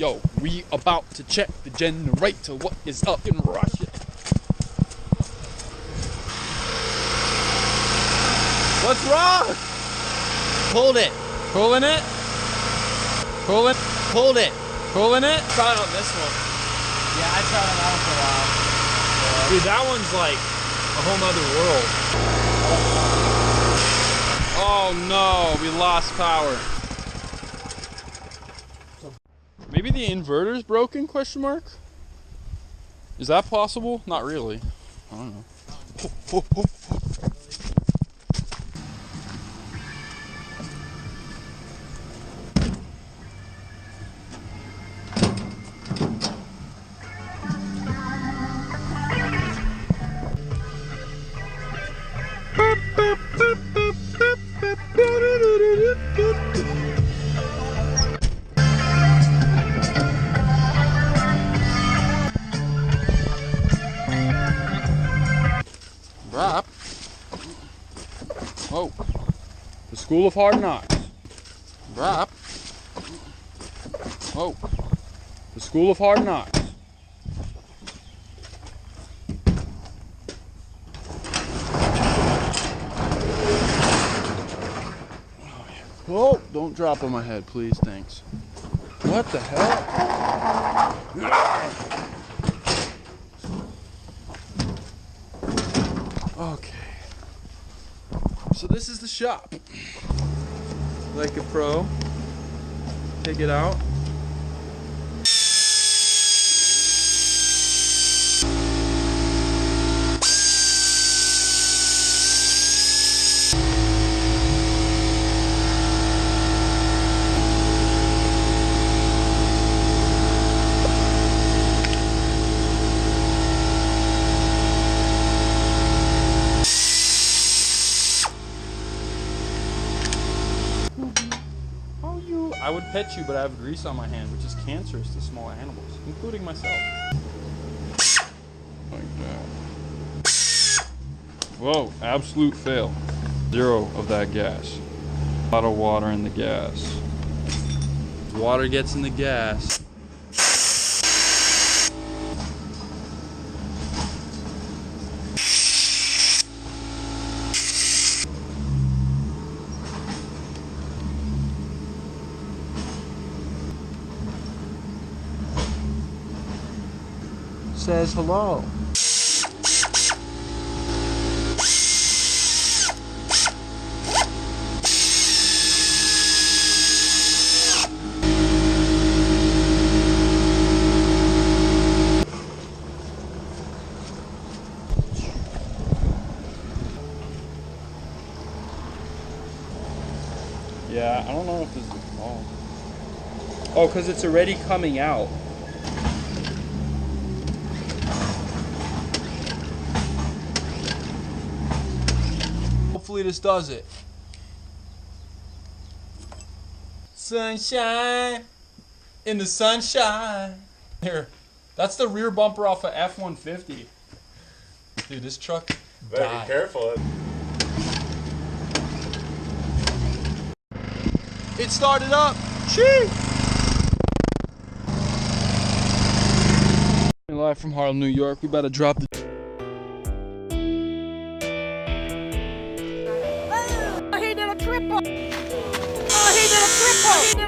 Yo, we about to check the generator. What is up in Russia? What's wrong? Pulled it. Pulling it? Pulling? Pulled it. Pulling it? Tried on this one. Yeah, I tried on that one for a while. Dude, that one's like a whole nother world. Oh no, we lost power. Maybe the inverter's broken, question mark? Is that possible? Not really. I don't know. Rap. Whoa. The School of Hard Knocks. Rap. Whoa. The School of Hard Knocks. Oh, don't drop on my head, please, thanks. What the hell? Okay. So this is the shop. Like a pro. Take it out. I would pet you, but I have grease on my hand, which is cancerous to small animals, including myself. Like that. Whoa, absolute fail. 0 of that gas. A lot of water in the gas. Water gets in the gas. Says hello. Yeah, I don't know if this is involved. Oh, because it's already coming out. Hopefully this does it. Sunshine in the sunshine. Here, that's the rear bumper off of F-150. Dude, this truck Better died. be careful. It started up. Chee! Live from Harlem, New York. We about to drop the. He did a triple. Oh, he did a triple.